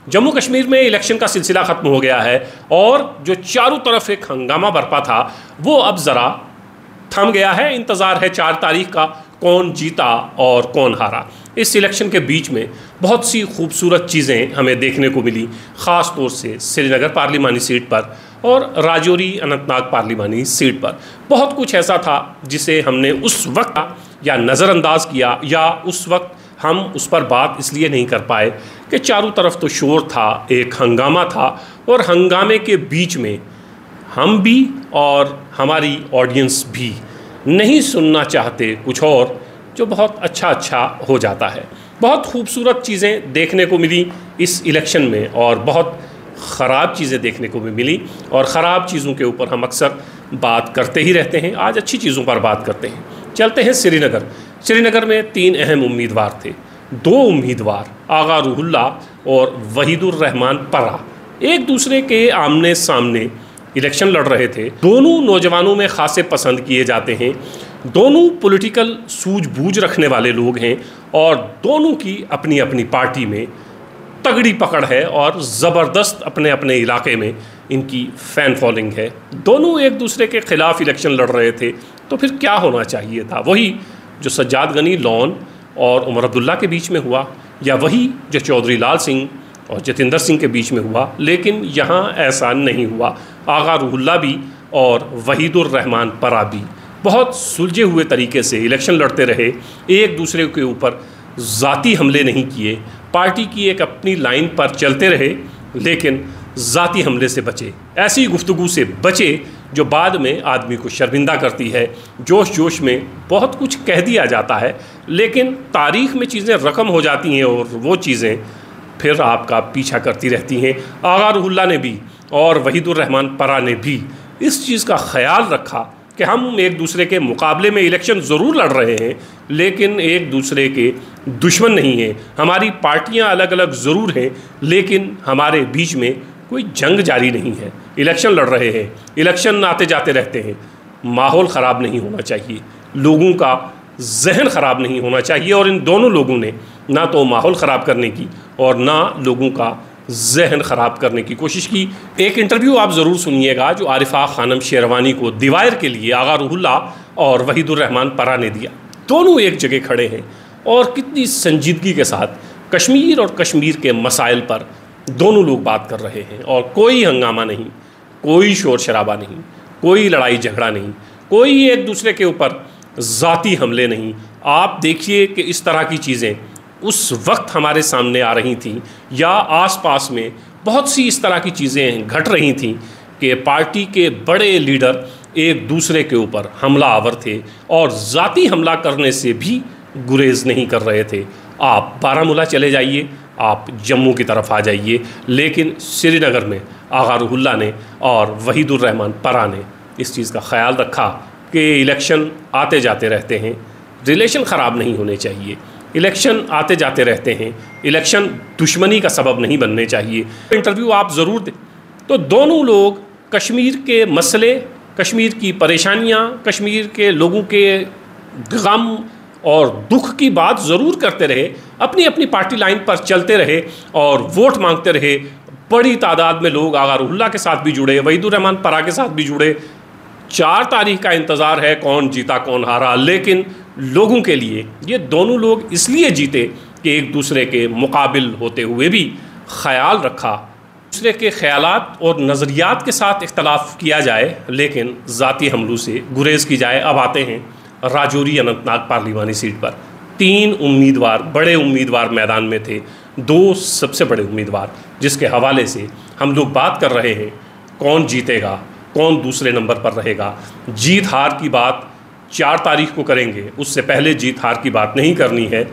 जम्मू कश्मीर में इलेक्शन का सिलसिला ख़त्म हो गया है और जो चारों तरफ एक हंगामा बरपा था वो अब ज़रा थम गया है। इंतज़ार है 4 तारीख का, कौन जीता और कौन हारा। इस इलेक्शन के बीच में बहुत सी खूबसूरत चीज़ें हमें देखने को मिली, ख़ास तौर से श्रीनगर पार्लिमानी सीट पर और राजौरी अनंतनाग पार्लिमानी सीट पर। बहुत कुछ ऐसा था जिसे हमने उस वक्त या नज़रअंदाज किया या उस वक्त हम उस पर बात इसलिए नहीं कर पाए कि चारों तरफ तो शोर था, एक हंगामा था और हंगामे के बीच में हम भी और हमारी ऑडियंस भी नहीं सुनना चाहते कुछ और जो बहुत अच्छा हो जाता है। बहुत खूबसूरत चीज़ें देखने को मिली इस इलेक्शन में और बहुत ख़राब चीज़ें देखने को भी मिली और ख़राब चीज़ों के ऊपर हम अक्सर बात करते ही रहते हैं। आज अच्छी चीज़ों पर बात करते हैं। चलते हैं श्रीनगर में 3 अहम उम्मीदवार थे। 2 उम्मीदवार आगा रूहुल्लाह और वहीदुर रहमान परा एक दूसरे के आमने सामने इलेक्शन लड़ रहे थे। दोनों नौजवानों में खासे पसंद किए जाते हैं, दोनों पॉलिटिकल सूझबूझ रखने वाले लोग हैं और दोनों की अपनी अपनी पार्टी में तगड़ी पकड़ है और ज़बरदस्त अपने अपने इलाके में इनकी फ़ैन फॉलोइंग है। दोनों एक दूसरे के ख़िलाफ़ इलेक्शन लड़ रहे थे, तो फिर क्या होना चाहिए था? वही जो सज्जाद गनी लॉन और उमर अब्दुल्ला के बीच में हुआ या वही जो चौधरी लाल सिंह और जतिंदर सिंह के बीच में हुआ। लेकिन यहाँ ऐसा नहीं हुआ। आगा रूहुल्लाह भी और वहीदुर रहमान परा भी बहुत सुलझे हुए तरीके से इलेक्शन लड़ते रहे, एक दूसरे के ऊपर ज़ाती हमले नहीं किए, पार्टी की एक अपनी लाइन पर चलते रहे लेकिन ज़ाती हमले से बचे, ऐसी गुफ्तगू से बचे जो बाद में आदमी को शर्मिंदा करती है। जोश में बहुत कुछ कह दिया जाता है लेकिन तारीख़ में चीज़ें रकम हो जाती हैं और वो चीज़ें फिर आपका पीछा करती रहती हैं। आगा रूहुल्लाह ने भी और वहीदुर रहमान परा ने भी इस चीज़ का ख्याल रखा कि हम एक दूसरे के मुकाबले में इलेक्शन ज़रूर लड़ रहे हैं लेकिन एक दूसरे के दुश्मन नहीं हैं। हमारी पार्टियां अलग अलग ज़रूर हैं लेकिन हमारे बीच में कोई जंग जारी नहीं है। इलेक्शन लड़ रहे हैं, इलेक्शन आते जाते रहते हैं। माहौल ख़राब नहीं होना चाहिए, लोगों का जहन ख़राब नहीं होना चाहिए और इन दोनों लोगों ने ना तो माहौल ख़राब करने की और ना लोगों का जहन ख़राब करने की कोशिश की। एक इंटरव्यू आप ज़रूर सुनिएगा जो आरिफा खानम शेरवानी को दीवार के लिए आगा रूहुल्लाह और वहीदुर रहमान परा ने दिया। दोनों एक जगह खड़े हैं और कितनी संजीदगी के साथ कश्मीर और कश्मीर के मसाइल पर दोनों लोग बात कर रहे हैं और कोई हंगामा नहीं, कोई शोर शराबा नहीं, कोई लड़ाई झगड़ा नहीं, कोई एक दूसरे के ऊपर ज़ाती हमले नहीं। आप देखिए कि इस तरह की चीज़ें उस वक्त हमारे सामने आ रही थीं या आसपास में बहुत सी इस तरह की चीज़ें घट रही थीं कि पार्टी के बड़े लीडर एक दूसरे के ऊपर हमला आवर थे और ज़ाती हमला करने से भी गुरेज नहीं कर रहे थे। आप बारामूला चले जाइए, आप जम्मू की तरफ आ जाइए, लेकिन श्रीनगर में आगा रूहुल्लाह ने और वहीदुर रहमान परा ने इस चीज़ का ख्याल रखा कि इलेक्शन आते जाते रहते हैं, रिलेशन ख़राब नहीं होने चाहिए, इलेक्शन आते जाते रहते हैं, इलेक्शन दुश्मनी का सबब नहीं बनने चाहिए। इंटरव्यू आप ज़रूर दें। तो दोनों लोग कश्मीर के मसले, कश्मीर की परेशानियां, कश्मीर के लोगों के गम और दुख की बात ज़रूर करते रहे, अपनी अपनी पार्टी लाइन पर चलते रहे और वोट मांगते रहे। बड़ी तादाद में लोग आगा रूहुल्लाह के साथ भी जुड़े, वहीदुर रहमान परा के साथ भी जुड़े। 4 तारीख का इंतज़ार है कौन जीता कौन हारा, लेकिन लोगों के लिए ये दोनों लोग इसलिए जीते कि एक दूसरे के मुकाबिल होते हुए भी ख्याल रखा, दूसरे के ख्यालात और नज़रियात के साथ इख्तलाफ किया जाए लेकिन ज़ाती हमलों से गुरेज की जाए। अब आते हैं राजौरी अनंतनाग पार्लिमानी सीट पर। 3 उम्मीदवार, बड़े उम्मीदवार मैदान में थे, 2 सबसे बड़े उम्मीदवार जिसके हवाले से हम लोग बात कर रहे हैं कौन जीतेगा, कौन दूसरे नंबर पर रहेगा। जीत हार की बात 4 तारीख को करेंगे, उससे पहले जीत हार की बात नहीं करनी है।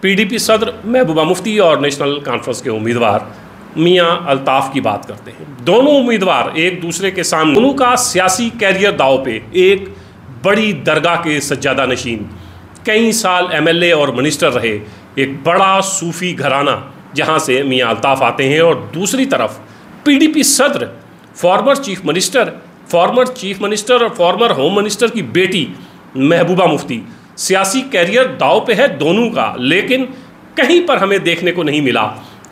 PDP सदर महबूबा मुफ्ती और नेशनल कॉन्फ्रेंस के उम्मीदवार मियां अल्ताफ़ की बात करते हैं। दोनों उम्मीदवार एक दूसरे के सामने, दोनों का सियासी कैरियर दाव पे। एक बड़ी दरगाह के सज्जादा नशीन, कई साल MLA और मिनिस्टर रहे, एक बड़ा सूफ़ी घराना जहां से मियां अल्ताफ़ आते हैं, और दूसरी तरफ PDP सदर, फॉर्मर चीफ मिनिस्टर और फॉर्मर होम मिनिस्टर की बेटी महबूबा मुफ्ती। सियासी कैरियर दाव पे है दोनों का, लेकिन कहीं पर हमें देखने को नहीं मिला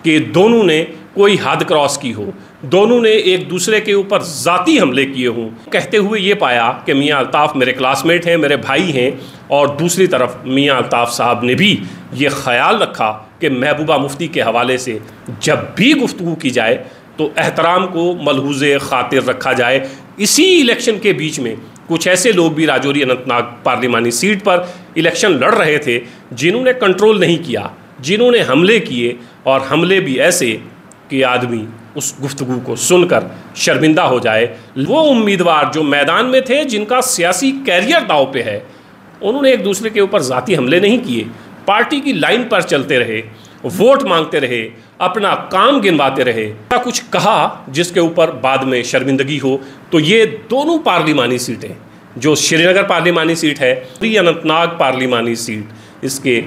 कि दोनों ने कोई हद क्रॉस की हो, दोनों ने एक दूसरे के ऊपर ज़ाती हमले किए हों। कहते हुए ये पाया कि मियाँ अल्ताफ़ मेरे क्लासमेट हैं, मेरे भाई हैं, और दूसरी तरफ मियाँ अल्ताफ़ साहब ने भी ये ख्याल रखा कि महबूबा मुफ्ती के हवाले से जब भी गुफ्तगू की जाए तो एहतराम को मलहूज़े ख़ातिर रखा जाए। इसी इलेक्शन के बीच में कुछ ऐसे लोग भी राजौरी अनंतनाग पार्लिमानी सीट पर इलेक्शन लड़ रहे थे जिन्होंने कंट्रोल नहीं किया, जिन्होंने हमले किए, और हमले भी ऐसे कि आदमी उस गुफ्तगू को सुनकर शर्मिंदा हो जाए। वो उम्मीदवार जो मैदान में थे, जिनका सियासी कैरियर दाव पे है, उन्होंने एक दूसरे के ऊपर ज़ाती हमले नहीं किए, पार्टी की लाइन पर चलते रहे, वोट मांगते रहे, अपना काम गिनवाते रहे। ऐसा कुछ कहा जिसके ऊपर बाद में शर्मिंदगी हो। तो ये दोनों पार्लिमानी सीटें, जो श्रीनगर पार्लिमानी सीट है, अनंतनाग पार्लिमानी सीट, इसके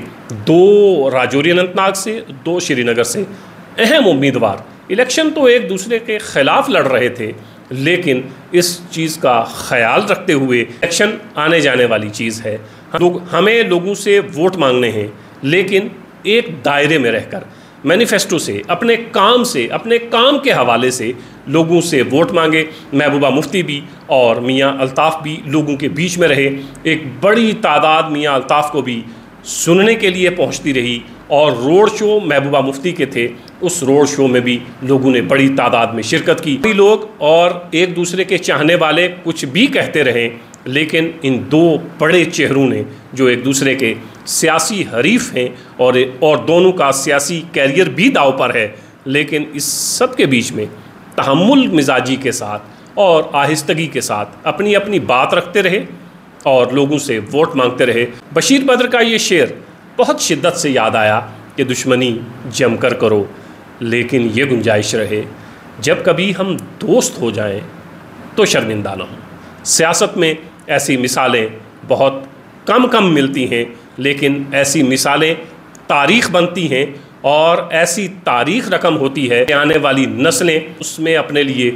2 राजौरी अनंतनाग से, 2 श्रीनगर से अहम उम्मीदवार इलेक्शन तो एक दूसरे के ख़िलाफ़ लड़ रहे थे, लेकिन इस चीज़ का ख्याल रखते हुए इलेक्शन आने जाने वाली चीज़ है। हमें लोगों से वोट मांगने हैं, लेकिन एक दायरे में रहकर, मैनिफेस्टो से, अपने काम से, अपने काम के हवाले से लोगों से वोट मांगे। महबूबा मुफ्ती भी और मियाँ अल्ताफ़ भी लोगों के बीच में रहे। एक बड़ी तादाद मियाँ अल्ताफ़ को भी सुनने के लिए पहुंचती रही, और रोड शो महबूबा मुफ्ती के थे, उस रोड शो में भी लोगों ने बड़ी तादाद में शिरकत की। कई लोग और एक दूसरे के चाहने वाले कुछ भी कहते रहे, लेकिन इन 2 बड़े चेहरों ने, जो एक दूसरे के सियासी हरीफ हैं और दोनों का सियासी कैरियर भी दाव पर है, लेकिन इस सब के बीच में तहम्मुल मिजाजी के साथ और आहिस्तगी के साथ अपनी अपनी बात रखते रहे और लोगों से वोट मांगते रहे। बशीर बद्र का ये शेर बहुत शिद्दत से याद आया कि दुश्मनी जमकर करो, लेकिन ये गुंजाइश रहे जब कभी हम दोस्त हो जाएं तो शर्मिंदा ना हो। सियासत में ऐसी मिसालें बहुत कम मिलती हैं, लेकिन ऐसी मिसालें तारीख़ बनती हैं, और ऐसी तारीख़ रकम होती है कि आने वाली नस्लें उसमें अपने लिए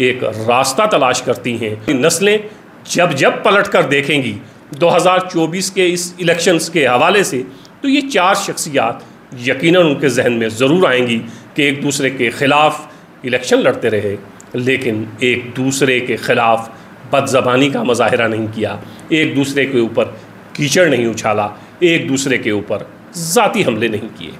एक रास्ता तलाश करती हैं। नस्लें जब जब पलट कर देखेंगी 2024 के इस इलेक्शंस के हवाले से, तो ये 4 शख्सियात यकीनन उनके जहन में ज़रूर आएंगी कि एक दूसरे के ख़िलाफ़ इलेक्शन लड़ते रहे, लेकिन एक दूसरे के ख़िलाफ़ बदज़बानी का मुज़ाहिरा नहीं किया, एक दूसरे के ऊपर कीचड़ नहीं उछाला, एक दूसरे के ऊपर ज़ाती हमले नहीं किए।